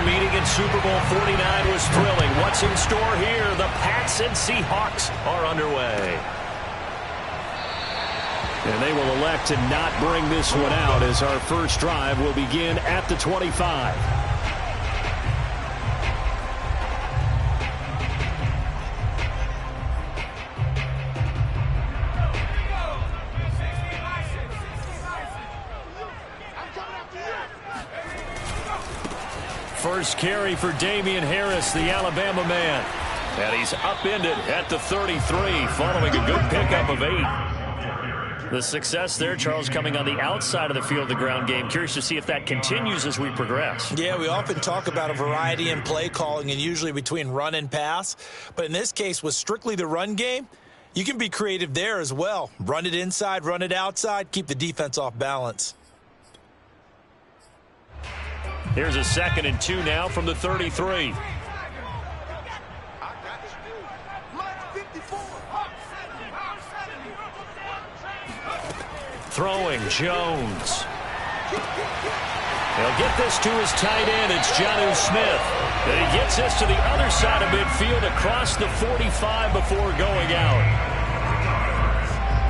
their meeting in Super Bowl 49 was thrilling. What's in store here? The Pats and Seahawks are underway. And they will elect to not bring this one out as our first drive will begin at the 25. First carry for Damian Harris, the Alabama man. And he's upended at the 33 following a good pickup of 8. The success there, Charles, coming on the outside of the field, the ground game. Curious to see if that continues as we progress. Yeah, we often talk about a variety in play calling and usually between run and pass. But in this case, with strictly the run game, you can be creative there as well. Run it inside, run it outside, keep the defense off balance. Here's a 2nd and 2 now from the 33. Throwing Jones. He'll get this to his tight end. It's Jonnu Smith. And he gets this to the other side of midfield across the 45 before going out.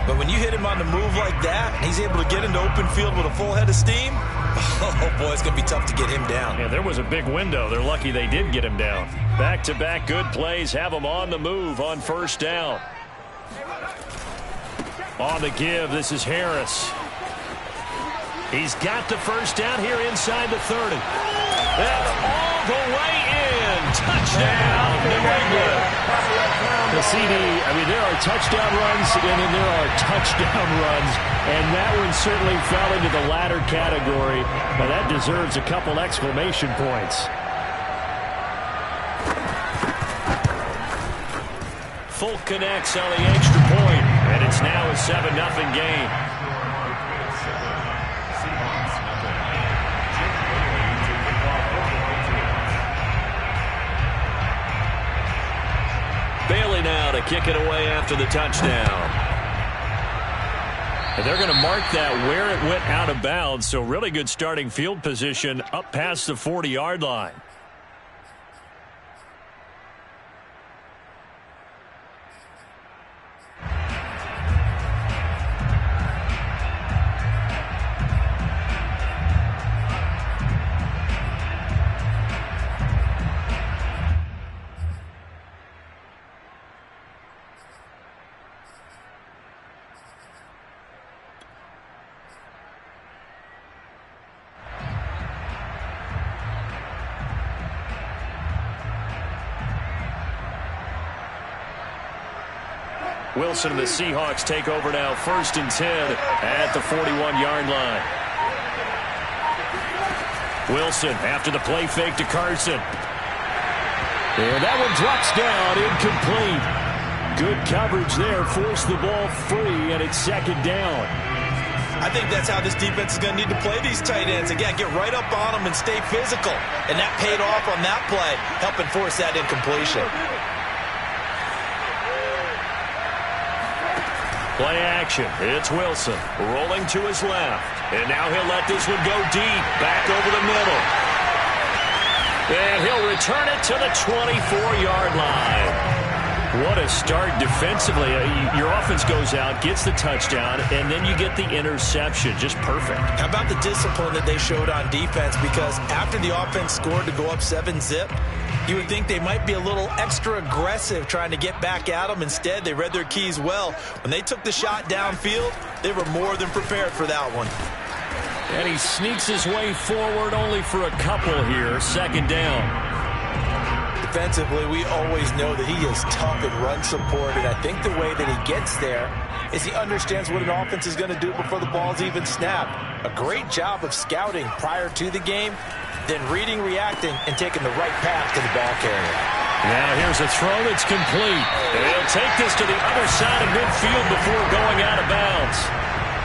But when you hit him on the move like that, and he's able to get into open field with a full head of steam, oh, boy, it's going to be tough to get him down. Yeah, there was a big window. They're lucky they did get him down. Back-to-back good plays have him on the move on first down. On the give, this is Harris. He's got the first down here inside the 30. And all the way in. Touchdown, New England. The CD, I mean, there are touchdown runs and then there are touchdown runs. And that one certainly fell into the latter category. But that deserves a couple exclamation points. Folk connects on the extra point, and it's now a 7-0 game. Bailey now to kick it away after the touchdown. And they're going to mark that where it went out of bounds, so really good starting field position up past the 40-yard line. Wilson and the Seahawks take over now, 1st and 10 at the 41-yard line. Wilson after the play fake to Carson. And that one drops down, incomplete. Good coverage there, forced the ball free, and it's 2nd down. I think that's how this defense is going to need to play these tight ends. Again, get right up on them and stay physical. And that paid off on that play, helping force that incompletion. Play action. It's Wilson rolling to his left. And now he'll let this one go deep. Back over the middle. And he'll return it to the 24-yard line. What a start defensively. Your offense goes out, gets the touchdown, and then you get the interception. Just perfect. How about the discipline that they showed on defense? Because after the offense scored to go up 7-zip, you would think they might be a little extra aggressive trying to get back at them. Instead, they read their keys well. When they took the shot downfield, they were more than prepared for that one. And he sneaks his way forward only for a couple here. 2nd down. Defensively, we always know that he is tough in run support, and I think the way that he gets there is he understands what an offense is going to do before the ball's even snapped. A great job of scouting prior to the game, then reading, reacting, and taking the right path to the ball carrier. Now here's a throw that's complete. And he'll take this to the other side of midfield before going out of bounds.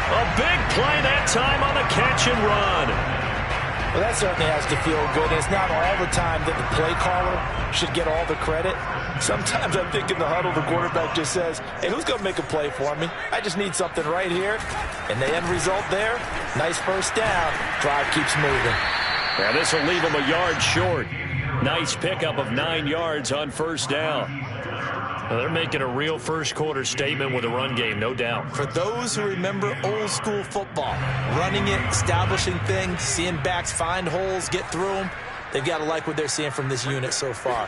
A big play that time on the catch and run. Well, that certainly has to feel good. It's not all the time that the play caller should get all the credit. Sometimes I think in the huddle, the quarterback just says, hey, who's going to make a play for me? I just need something right here. And the end result there, nice first down. Drive keeps moving. Now this will leave him a yard short. Nice pickup of 9 yards on first down. Well, they're making a real first-quarter statement with a run game, no doubt. For those who remember old-school football, running it, establishing things, seeing backs find holes, get through them, they've got to like what they're seeing from this unit so far.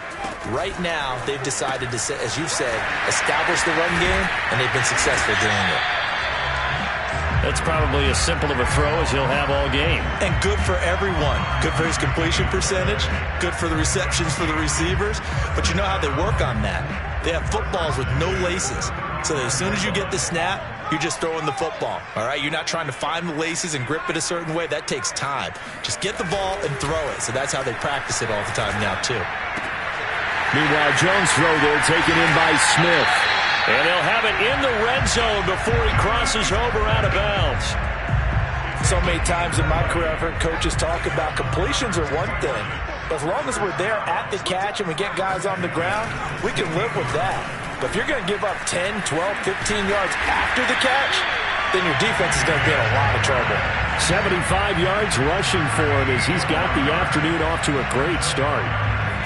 Right now, they've decided to, as you've said, establish the run game, and they've been successful doing it. That's probably as simple of a throw as he'll have all game. And good for everyone. Good for his completion percentage, good for the receptions for the receivers. But you know how they work on that. They have footballs with no laces. So that as soon as you get the snap, you're just throwing the football. All right, you're not trying to find the laces and grip it a certain way. That takes time. Just get the ball and throw it. So that's how they practice it all the time now, too. Meanwhile, Jones' throw there taken in by Smith. And they'll have it in the red zone before he crosses over out of bounds. So many times in my career, I've heard coaches talk about completions are one thing. As long as we're there at the catch and we get guys on the ground, we can live with that. But if you're going to give up 10, 12, 15 yards after the catch, then your defense is going to be in a lot of trouble. 75 yards rushing for him as he's got the afternoon off to a great start.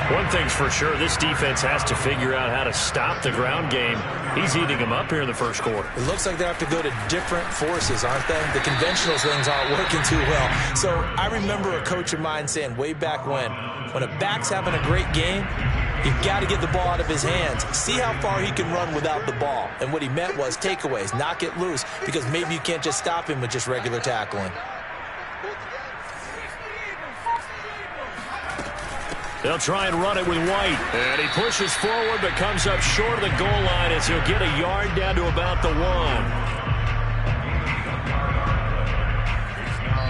One thing's for sure, this defense has to figure out how to stop the ground game. He's eating them up here in the first quarter. It looks like they have to go to different forces, aren't they? The conventional things aren't working too well. So I remember a coach of mine saying way back when a back's having a great game, you've got to get the ball out of his hands. See how far he can run without the ball. And what he meant was takeaways, knock it loose, because maybe you can't just stop him with just regular tackling. They'll try and run it with White. And he pushes forward but comes up short of the goal line as he'll get a yard down to about the 1.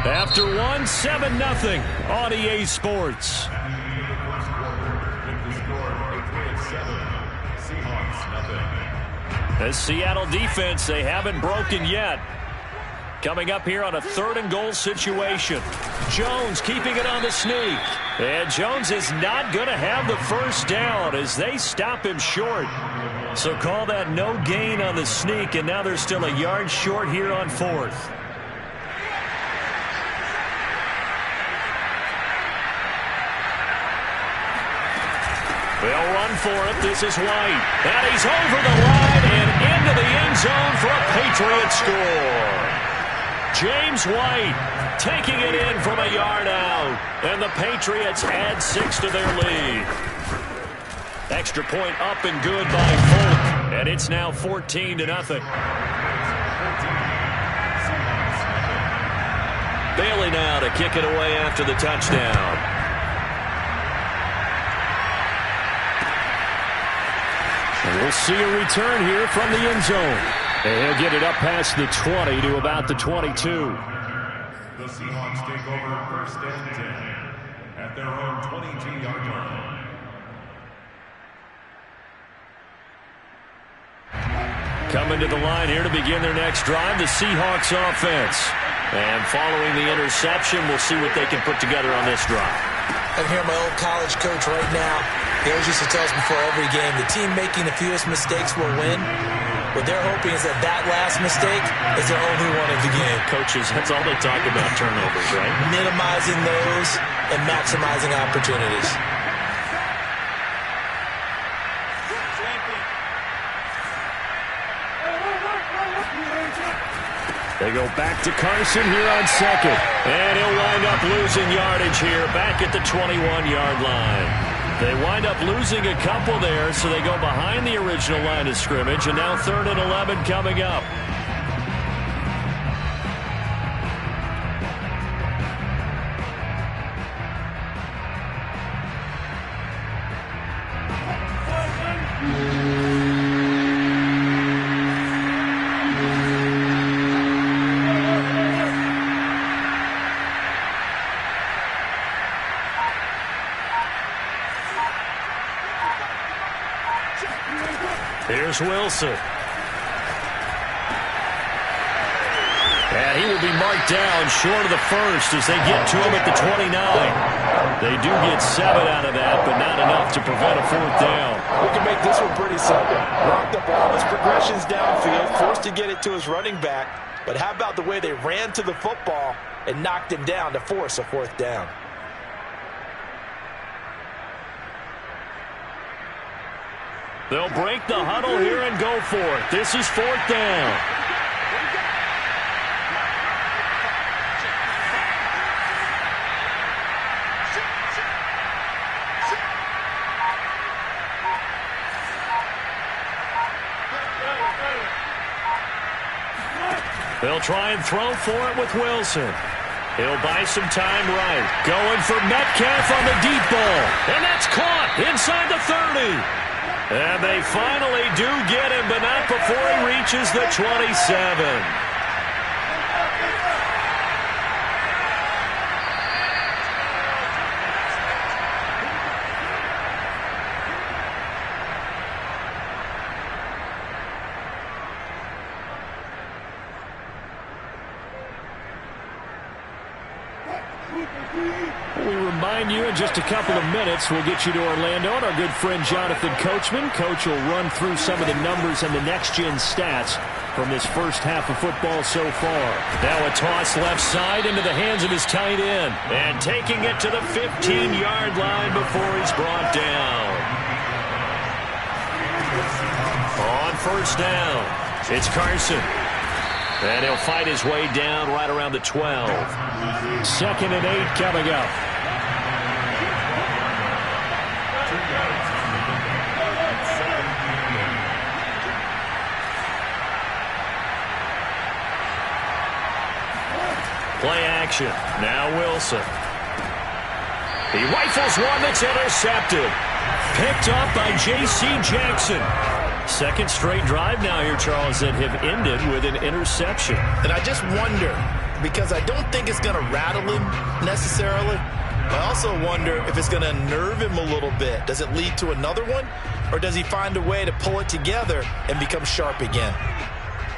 After 1, 7-0 on EA Sports. The Seattle defense, they haven't broken yet. Coming up here on a 3rd and goal situation. Jones keeping it on the sneak. And Jones is not going to have the first down as they stop him short. So call that no gain on the sneak, and now they're still a yard short here on 4th. They'll run for it. This is White. And he's over the line and into the end zone for a Patriot score. James White taking it in from a yard out. And the Patriots add 6 to their lead. Extra point up and good by Folk. And it's now 14-0. Bailey now to kick it away after the touchdown. And we'll see a return here from the end zone. And he'll get it up past the 20 to about the 22. The Seahawks take over 1st and 10 at their own 22-yard line. Coming to the line here to begin their next drive, the Seahawks offense. And following the interception, we'll see what they can put together on this drive. I'm here, my old college coach right now. He always used to tell us before every game, the team making the fewest mistakes will win. What they're hoping is that last mistake is their only one of the game. Coaches, that's all they talk about, turnovers, right? Minimizing those and maximizing opportunities. They go back to Carson here on 2nd. And he'll wind up losing yardage here back at the 21-yard line. They wind up losing a couple there, so they go behind the original line of scrimmage, and now 3rd and 11 coming up. Here's Wilson. And he will be marked down short of the first as they get to him at the 29. They do get 7 out of that, but not enough to prevent a 4th down. We can make this one pretty simple. Blocked up all his progressions downfield, forced to get it to his running back. But how about the way they ran to the football and knocked him down to force a 4th down? They'll break the huddle here and go for it. This is 4th down. They'll try and throw for it with Wilson. He'll buy some time right. Going for Metcalf on the deep ball. And that's caught inside the 30. And they finally do get him, but not before he reaches the 27. We remind you in just a couple of minutes we'll get you to Orlando and our good friend Jonathan Coachman. Coach will run through some of the numbers and the next-gen stats from this first half of football so far. Now a toss left side into the hands of his tight end. And taking it to the 15-yard line before he's brought down. On 1st down, it's Carson. And he'll fight his way down right around the 12. 2nd and 8 coming up. Play action. Now Wilson. He rifles one that's intercepted. Picked up by J.C. Jackson. Second straight drive now here, Charles, that have ended with an interception. And I just wonder, because I don't think it's going to rattle him necessarily. I also wonder if it's going to nerve him a little bit. Does it lead to another one? Or does he find a way to pull it together and become sharp again?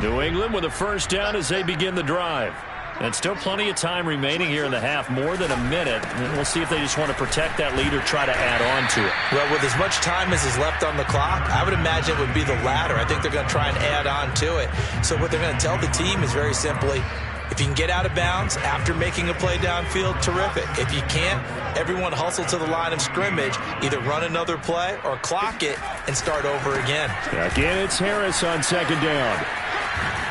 New England with a 1st down as they begin the drive. And still plenty of time remaining here in the half, more than a minute. And we'll see if they just want to protect that lead or try to add on to it. Well, with as much time as is left on the clock, I would imagine it would be the latter. I think they're going to try and add on to it. So what they're going to tell the team is very simply, if you can get out of bounds after making a play downfield, terrific. If you can't, everyone hustle to the line of scrimmage, either run another play or clock it and start over again. Again, it's Harris on 2nd down.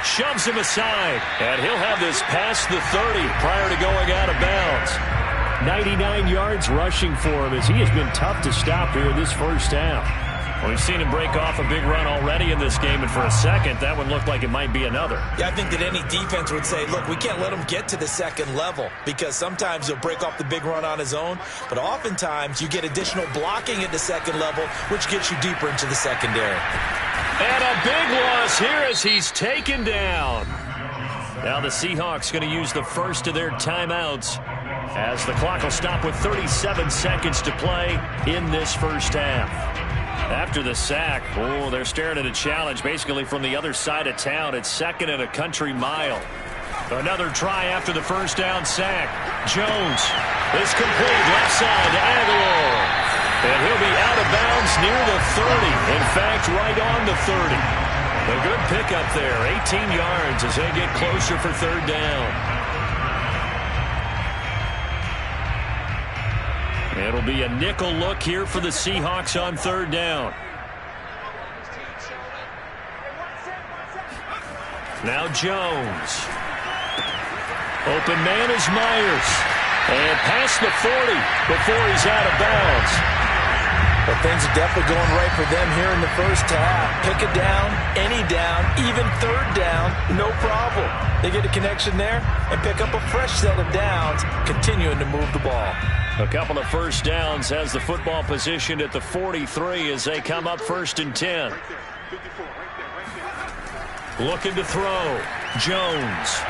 Shoves him aside, and he'll have this past the 30 prior to going out of bounds. 99 yards rushing for him as he has been tough to stop here in this first half. Well, we've seen him break off a big run already in this game, and for a second, that one looked like it might be another. Yeah, I think that any defense would say, look, we can't let him get to the second level because sometimes he'll break off the big run on his own, but oftentimes you get additional blocking at the second level, which gets you deeper into the secondary. And a big loss here as he's taken down. Now the Seahawks going to use the first of their timeouts as the clock will stop with 37 seconds to play in this first half. After the sack, they're staring at a challenge basically from the other side of town. It's 2nd and a country mile. Another try after the first down sack. Jones is complete left side to Aguilar. And he'll be out of bounds near the 30. In fact, right on the 30. A good pickup there. 18 yards as they get closer for 3rd down. It'll be a nickel look here for the Seahawks on 3rd down. Now Jones. Open man is Myers. And past the 40 before he's out of bounds. Well, things are definitely going right for them here in the first half. Pick a down, any down, even 3rd down, no problem. They get a connection there and pick up a fresh set of downs, continuing to move the ball. A couple of first downs has the football positioned at the 43 as they come up 1st and 10. Looking to throw. Jones.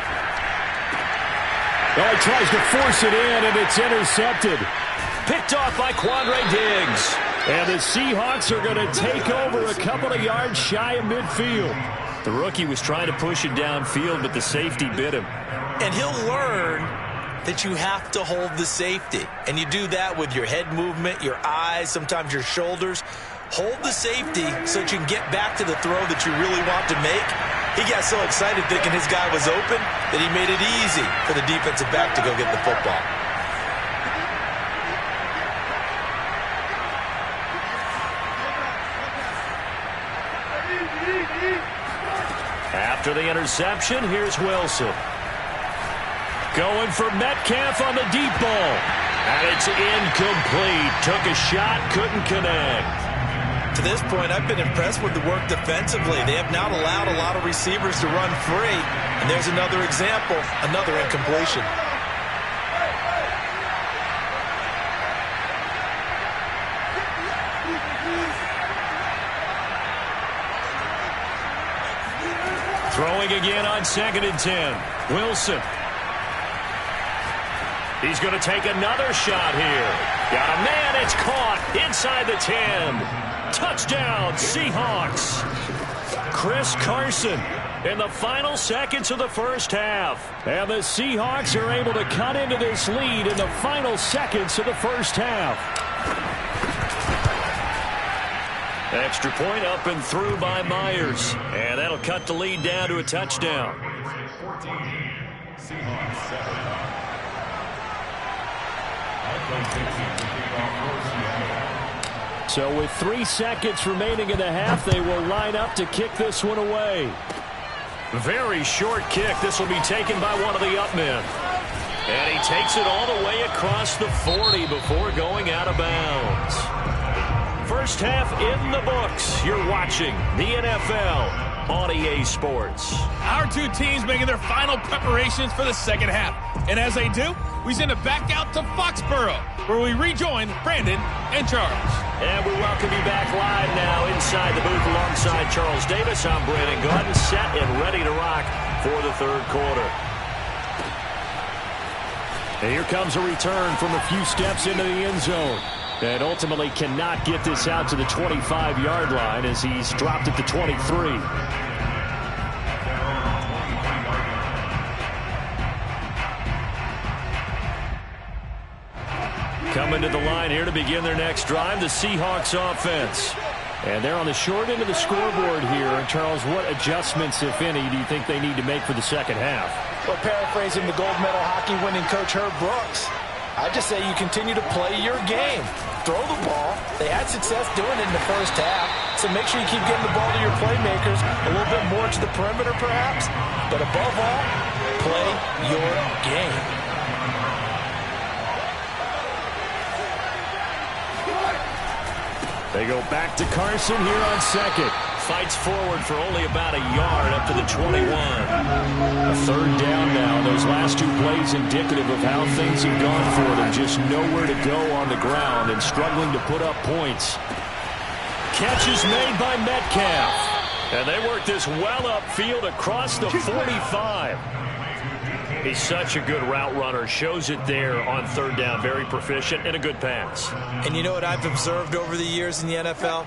Oh, he tries to force it in, and it's intercepted. Picked off by Quandre Diggs. And the Seahawks are going to take over a couple of yards shy of midfield. The rookie was trying to push it downfield, but the safety bit him. And he'll learn that you have to hold the safety. And you do that with your head movement, your eyes, sometimes your shoulders. Hold the safety so that you can get back to the throw that you really want to make. He got so excited thinking his guy was open that he made it easy for the defensive back to go get the football. After the interception, here's Wilson. Going for Metcalf on the deep ball. And it's incomplete. Took a shot, couldn't connect. To this point, I've been impressed with the work defensively. They have not allowed a lot of receivers to run free. And there's another example, another incompletion. Throwing again on 2nd and 10. Wilson. He's going to take another shot here. Got a man, it's caught inside the 10. Touchdown, Seahawks. Chris Carson in the final seconds of the first half. And the Seahawks are able to cut into this lead in the final seconds of the first half. Extra point up and through by Myers. And that'll cut the lead down to a touchdown. 14, Seahawks 7. So with 3 seconds remaining in the half, they will line up to kick this one away. Very short kick. This will be taken by one of the up men. And he takes it all the way across the 40 before going out of bounds. First half in the books. You're watching the NFL on EA Sports. Our two teams making their final preparations for the second half. And as they do, we send it back out to Foxborough, where we rejoin Brandon and Charles. And we welcome you back live now inside the booth alongside Charles Davis. I'm Brandon Gordon, set and ready to rock for the third quarter. And here comes a return from a few steps into the end zone. And ultimately cannot get this out to the 25-yard line as he's dropped at the 23. Coming to the line here to begin their next drive, the Seahawks offense. And they're on the short end of the scoreboard here. And Charles, what adjustments, if any, do you think they need to make for the second half? Well, paraphrasing the gold medal hockey winning coach Herb Brooks, I just say you continue to play your game. Throw the ball. They had success doing it in the first half, so make sure you keep getting the ball to your playmakers, a little bit more to the perimeter perhaps, but above all, play your game. They go back to Carson here on second. Fights forward for only about a yard up to the 21. A third down now. Those last two plays indicative of how things have gone for them. Just nowhere to go on the ground and struggling to put up points. Catch is made by Metcalf. And they work this well upfield across the 45. He's such a good route runner. Shows it there on third down. Very proficient and a good pass. And you know what I've observed over the years in the NFL?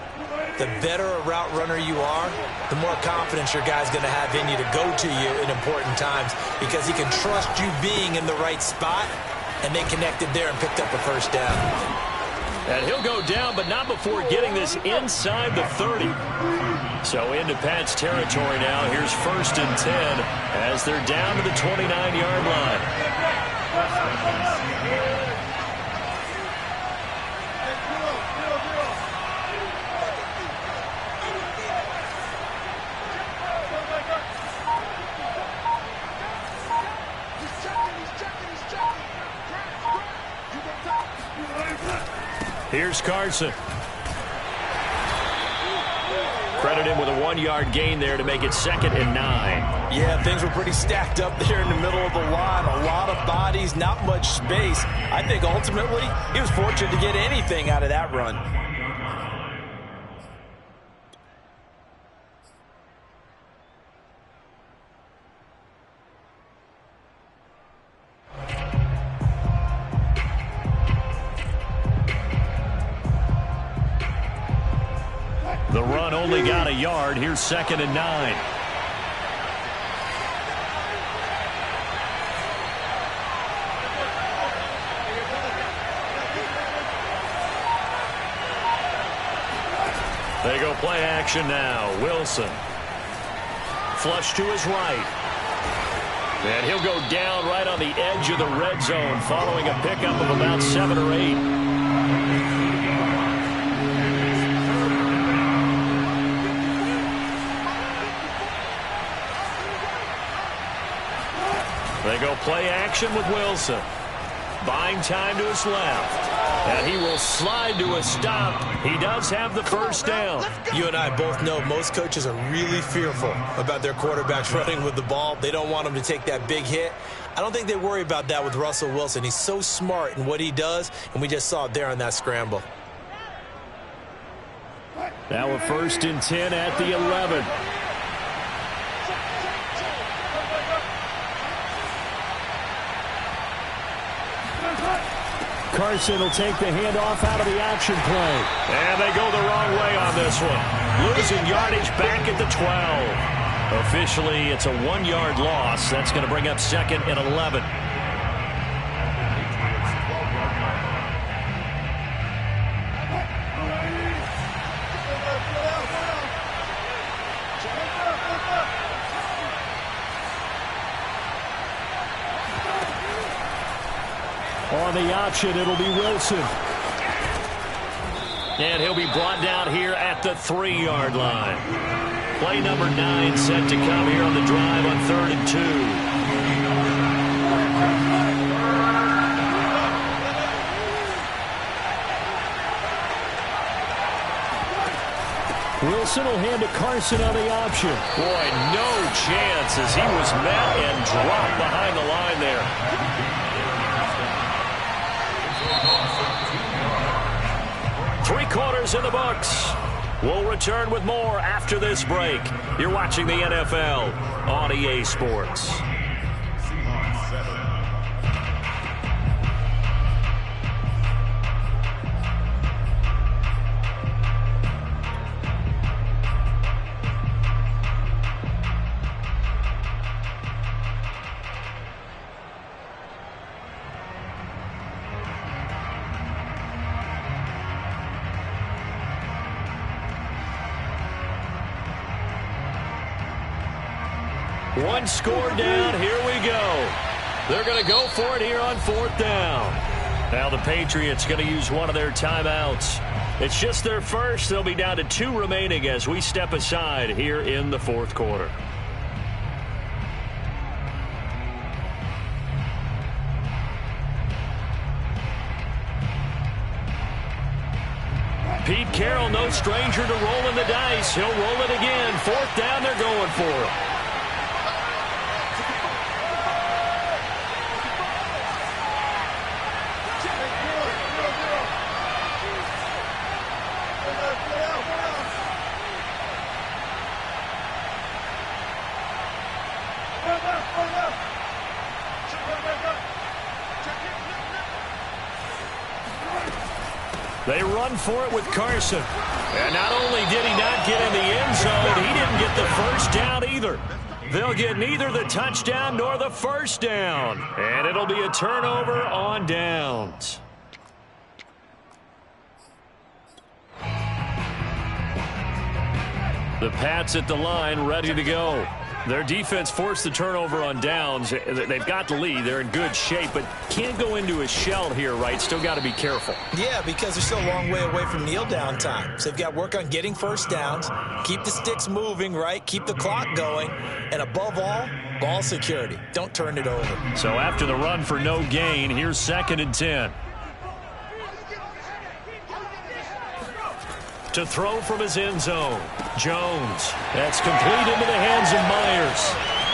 The better a route runner you are, the more confidence your guy's going to have in you to go to you in important times because he can trust you being in the right spot, and they connected there and picked up a first down. And he'll go down, but not before getting this inside the 30. So into Pat's territory now. Here's 1st and 10 as they're down to the 29-yard line. Here's Carson. Credit him with a 1-yard gain there to make it 2nd and 9. Yeah, things were pretty stacked up there in the middle of the line. A lot of bodies, not much space. I think ultimately he was fortunate to get anything out of that run. The run only got a yard. Here's 2nd and 9. They go play action now. Wilson. Flush to his right. And he'll go down right on the edge of the red zone following a pickup of about 7 or 8. Play action with Wilson. Buying time to his left. And he will slide to a stop. He does have the first down. You and I both know most coaches are really fearful about their quarterbacks running with the ball. They don't want them to take that big hit. I don't think they worry about that with Russell Wilson. He's so smart in what he does, and we just saw it there on that scramble. Now a 1st and 10 at the 11. Carson will take the handoff out of the action play. And they go the wrong way on this one. Losing yardage back at the 12. Officially, it's a 1-yard loss. That's going to bring up 2nd and 11. On the option, it'll be Wilson. And he'll be brought down here at the 3-yard line. Play number 9 set to come here on the drive on 3rd and 2. Wilson will hand to Carson on the option. Boy, no chance as he was met and dropped behind the line there. 3 quarters in the books. We'll return with more after this break. You're watching the NFL on EA Sports. One score down. Here we go. They're going to go for it here on 4th down. Now the Patriots going to use one of their timeouts. It's just their first. They'll be down to 2 remaining as we step aside here in the 4th quarter. Pete Carroll, no stranger to rolling the dice. He'll roll it again. 4th down, they're going for it. They run for it with Carson. And not only did he not get in the end zone, he didn't get the first down either. They'll get neither the touchdown nor the first down. And it'll be a turnover on downs. The Pats at the line, ready to go. Their defense forced the turnover on downs. They've got the lead. They're in good shape, but can't go into a shell here, right? Still got to be careful. Yeah, because they're still a long way away from kneel down time. So they've got to work on getting first downs, keep the sticks moving, right? Keep the clock going, and above all, ball security. Don't turn it over. So after the run for no gain, here's 2nd and 10. To throw from his end zone. Jones. That's complete into the hands of Myers.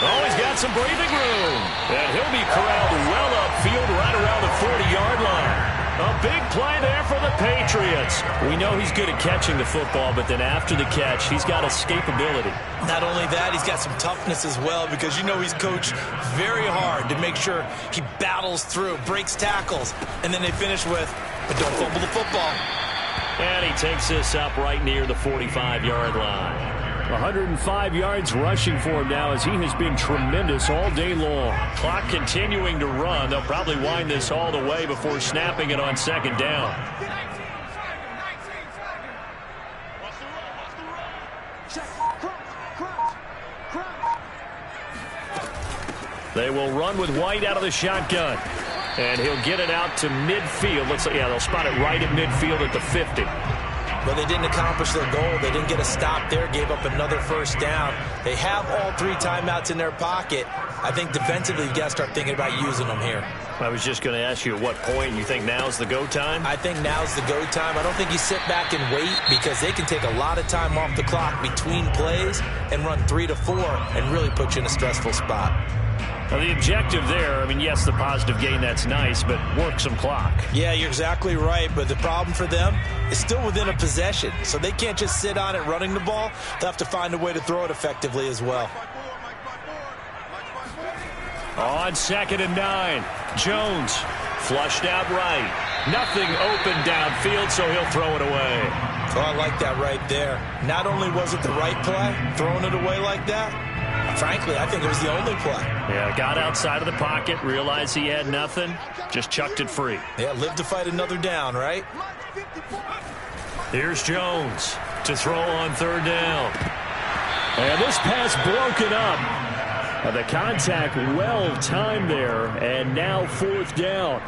Oh, he's got some breathing room. And he'll be corralled well upfield right around the 40-yard line. A big play there for the Patriots. We know he's good at catching the football, but then after the catch, he's got escapability. Not only that, he's got some toughness as well because you know he's coached very hard to make sure he battles through, breaks tackles, and then they finish with, but don't fumble the football. And he takes this up right near the 45-yard line. 105 yards rushing for him now as he has been tremendous all day long. Clock continuing to run. They'll probably wind this all the way before snapping it on 2nd down. They will run with White out of the shotgun. And he'll get it out to midfield. Yeah, they'll spot it right at midfield at the 50. But they didn't accomplish their goal. They didn't get a stop there, gave up another first down. They have all 3 timeouts in their pocket. I think defensively you got to start thinking about using them here. I was just going to ask you at what point you think now's the go time? I think now's the go time. I don't think you sit back and wait because they can take a lot of time off the clock between plays and run 3 to 4 and really put you in a stressful spot. Well, the objective there, I mean, yes, the positive gain, that's nice, but work some clock. Yeah, you're exactly right, but the problem for them is still within a possession, so they can't just sit on it running the ball. They'll have to find a way to throw it effectively as well. On 2nd and 9, Jones flushed out right. Nothing open downfield, so he'll throw it away. Oh, I like that right there. Not only was it the right play, throwing it away like that, frankly, I think it was the only play. Yeah, got outside of the pocket, realized he had nothing, just chucked it free. Yeah, live to fight another down, right? Here's Jones to throw on 3rd down. And this pass broken up. The contact well timed there, and now 4th down.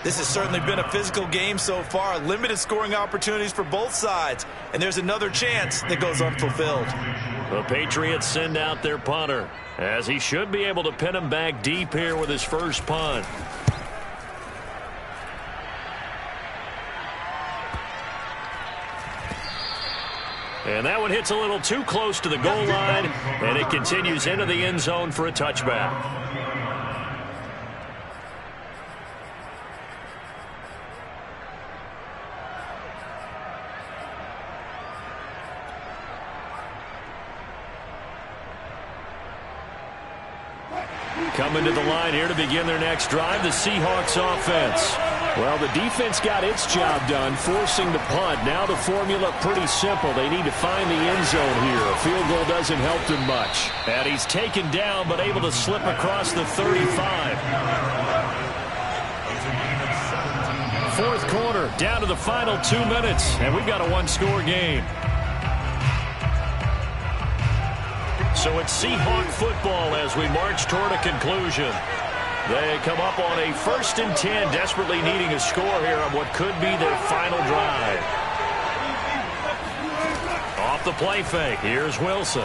This has certainly been a physical game so far. Limited scoring opportunities for both sides. And there's another chance that goes unfulfilled. The Patriots send out their punter, as he should be able to pin him back deep here with his first punt. And that one hits a little too close to the goal line, and it continues into the end zone for a touchback. Coming to the line here to begin their next drive, the Seahawks offense. Well, the defense got its job done, forcing the punt. Now the formula pretty simple. They need to find the end zone here. A field goal doesn't help them much. And he's taken down, but able to slip across the 35. 4th quarter, down to the final 2 minutes, and we've got a 1-score game. So it's Seahawk football as we march toward a conclusion. They come up on a 1st and 10, desperately needing a score here on what could be their final drive. Off the play fake, here's Wilson.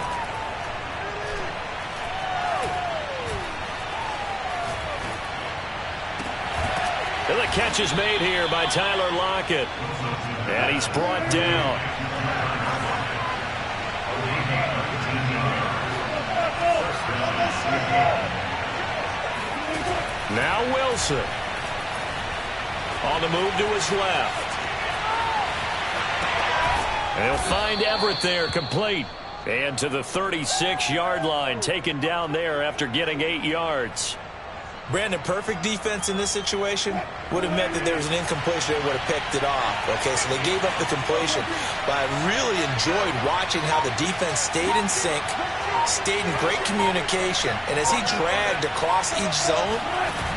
And the catch is made here by Tyler Lockett. And he's brought down. Now Wilson. On the move to his left. And he'll find Everett there, complete. And to the 36-yard line, taken down there after getting 8 yards. Brandon, perfect defense in this situation would have meant that there was an incompletion. They would have picked it off. Okay, so they gave up the completion. But I really enjoyed watching how the defense stayed in sync, stayed in great communication. And as he dragged across each zone,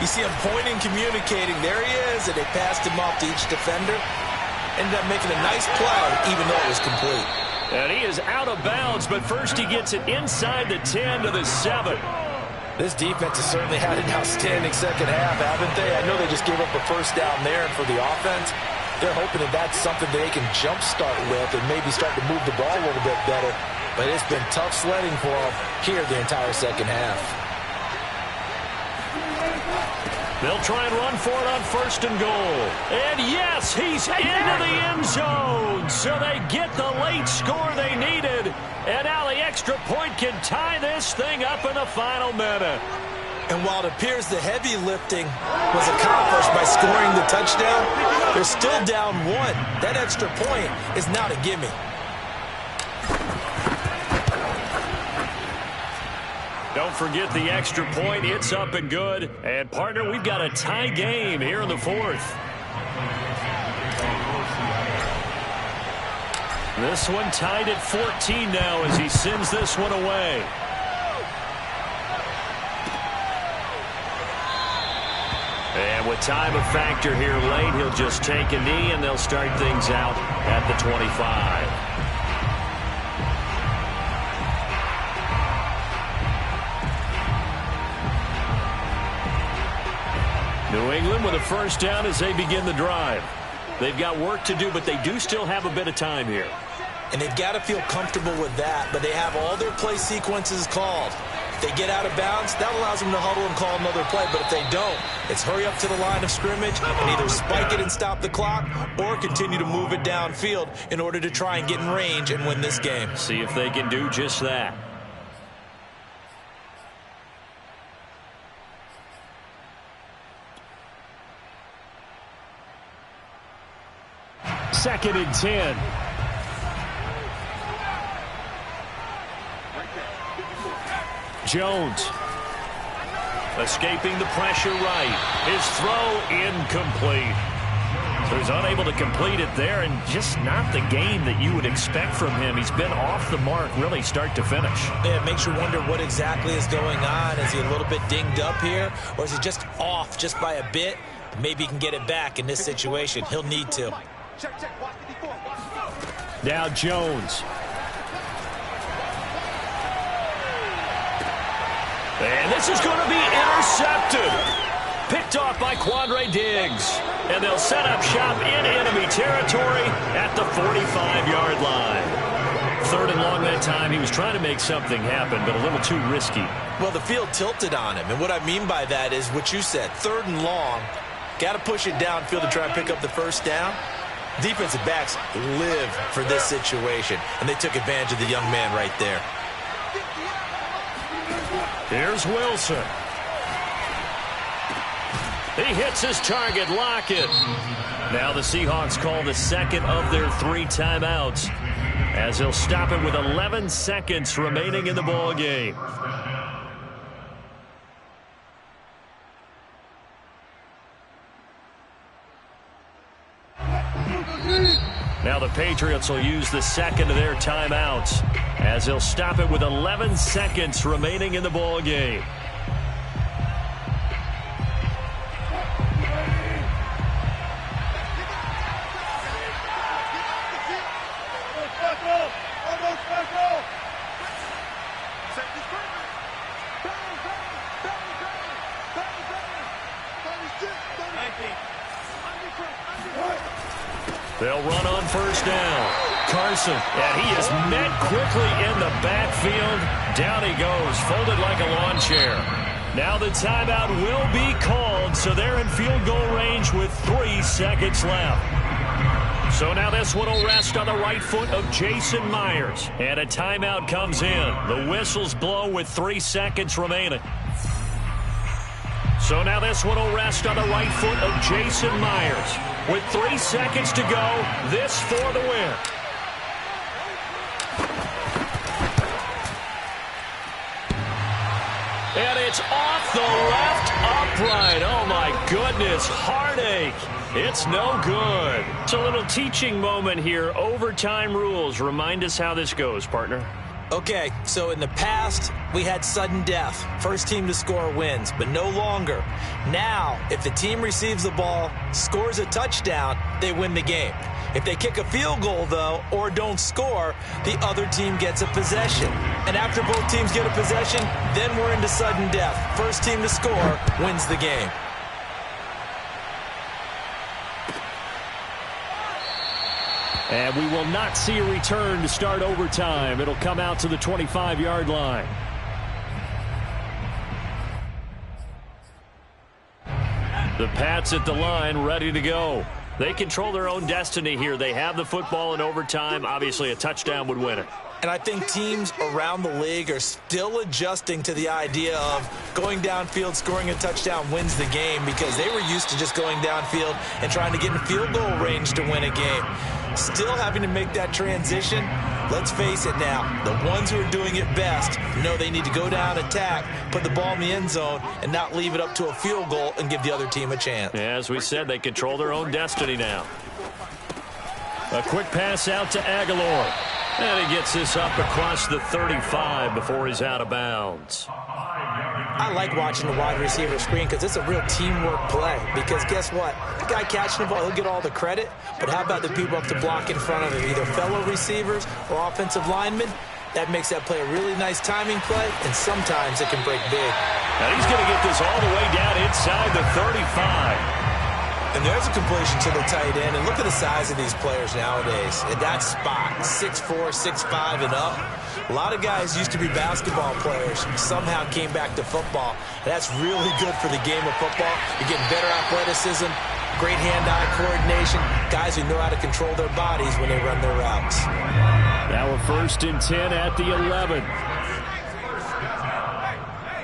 you see him pointing, communicating. There he is, and they passed him off to each defender. Ended up making a nice play, even though it was complete. And he is out of bounds, but first he gets it inside the 10 to the 7. This defense has certainly had an outstanding second half, haven't they? I know they just gave up a first down there, and for the offense, they're hoping that that's something they can jumpstart with and maybe start to move the ball a little bit better. But it's been tough sledding for them here the entire second half. They'll try and run for it on 1st and goal. And yes, he's into the end zone. So they get the late score they needed. And now the extra point can tie this thing up in the final minute. And while it appears the heavy lifting was accomplished by scoring the touchdown, they're still down 1. That extra point is not a gimme. Don't forget the extra point. It's up and good. And, partner, we've got a tie game here in the 4th. This one tied at 14 now as he sends this one away. And with time a factor here late, he'll just take a knee and they'll start things out at the 25. New England with a first down as they begin the drive. They've got work to do, but they do still have a bit of time here. And they've got to feel comfortable with that, but they have all their play sequences called. they get out of bounds, that allows them to huddle and call another play. But if they don't, it's hurry up to the line of scrimmage and either spike it and stop the clock or continue to move it downfield in order to try and get in range and win this game. See if they can do just that. Second and 10. Jones. Escaping the pressure right. His throw incomplete. So he's unable to complete it there, and just not the game that you would expect from him. He's been off the mark really start to finish. Yeah, it makes you wonder what exactly is going on. Is he a little bit dinged up here, or is he just off just by a bit? Maybe he can get it back in this situation. He'll need to. Now Jones. And this is going to be intercepted. Picked off by Quandre Diggs. And they'll set up shop in enemy territory at the 45-yard line. Third and long that time. He was trying to make something happen, but a little too risky. Well, the field tilted on him. And what I mean by that is what you said. Third and long. Got to push it downfield to try and pick up the first down. Defensive backs live for this situation. And they took advantage of the young man right there. Here's Wilson. He hits his target, Lockett. Now the Seahawks call the second of their 3 timeouts as they'll stop it with 11 seconds remaining in the ball game. Now the Patriots will use the second of their timeouts as they'll stop it with 11 seconds remaining in the ball game. They'll run on first down. Carson, and he is met quickly in the backfield. Down he goes, folded like a lawn chair. Now the timeout will be called, so they're in field goal range with 3 seconds left. So now this one will rest on the right foot of Jason Myers. And a timeout comes in. The whistles blow with 3 seconds remaining. So now this one will rest on the right foot of Jason Myers. With 3 seconds to go, this for the win. And it's off the left upright. Oh, my goodness. Heartache. It's no good. It's a little teaching moment here. Overtime rules. Remind us how this goes, partner. Okay, so in the past, we had sudden death. First team to score wins, but no longer. Now, if the team receives the ball, scores a touchdown, they win the game. If they kick a field goal, though, or don't score, the other team gets a possession. And after both teams get a possession, then we're into sudden death. First team to score wins the game. And we will not see a return to start overtime. It'll come out to the 25-yard line. The Pats at the line, ready to go. They control their own destiny here. They have the football in overtime. Obviously, a touchdown would win it. And I think teams around the league are still adjusting to the idea of going downfield, scoring a touchdown wins the game, because they were used to just going downfield and trying to get in field goal range to win a game. Still having to make that transition. Let's face it now, the ones who are doing it best know they need to go down, attack, put the ball in the end zone, and not leave it up to a field goal and give the other team a chance. Yeah, as we said, they control their own destiny now. A quick pass out to Aguilar. And he gets this up across the 35 before he's out of bounds. I like watching the wide receiver screen because it's a real teamwork play. Because guess what? The guy catching the ball, he'll get all the credit. But how about the people up to block in front of him, either fellow receivers or offensive linemen? That makes that play a really nice timing play, and sometimes it can break big. And he's going to get this all the way down inside the 35. And there's a completion to the tight end. And look at the size of these players nowadays. At that spot, 6'4", 6'5", and up. A lot of guys used to be basketball players, somehow came back to football. That's really good for the game of football. You're getting better athleticism, great hand-eye coordination, guys who know how to control their bodies when they run their routes. Now a 1st and 10 at the 11.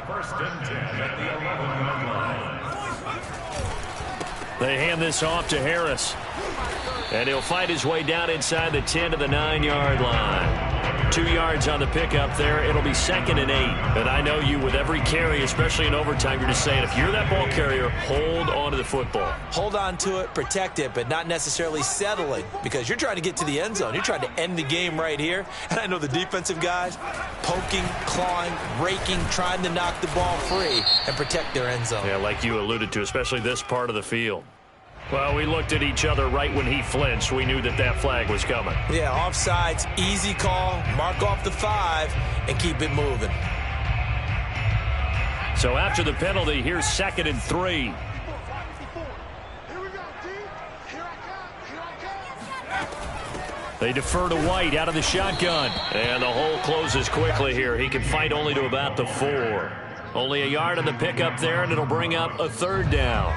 1st and 10 at the 11-yard line. They hand this off to Harris. And he'll fight his way down inside the 10 to the 9-yard line. 2 yards on the pickup there. It'll be 2nd and 8. And I know you, with every carry, especially in overtime, you're just saying, if you're that ball carrier, hold on to the football. Hold on to it, protect it, but not necessarily settling, because you're trying to get to the end zone. You're trying to end the game right here. And I know the defensive guys poking, clawing, raking, trying to knock the ball free and protect their end zone. Yeah, like you alluded to, especially this part of the field. Well, we looked at each other right when he flinched. We knew that flag was coming. Yeah, offsides, easy call, mark off the 5, and keep it moving. So after the penalty, here's 2nd and 3. They defer to White out of the shotgun. And the hole closes quickly here. He can fight only to about the 4. Only a yard on the pickup there, and it'll bring up a 3rd down.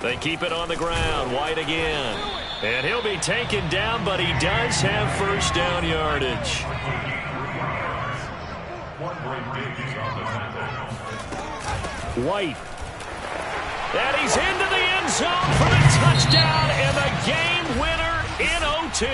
They keep it on the ground. White again. And he'll be taken down, but he does have 1st down yardage. White. And he's into the end zone for the touchdown and the game winner in OT.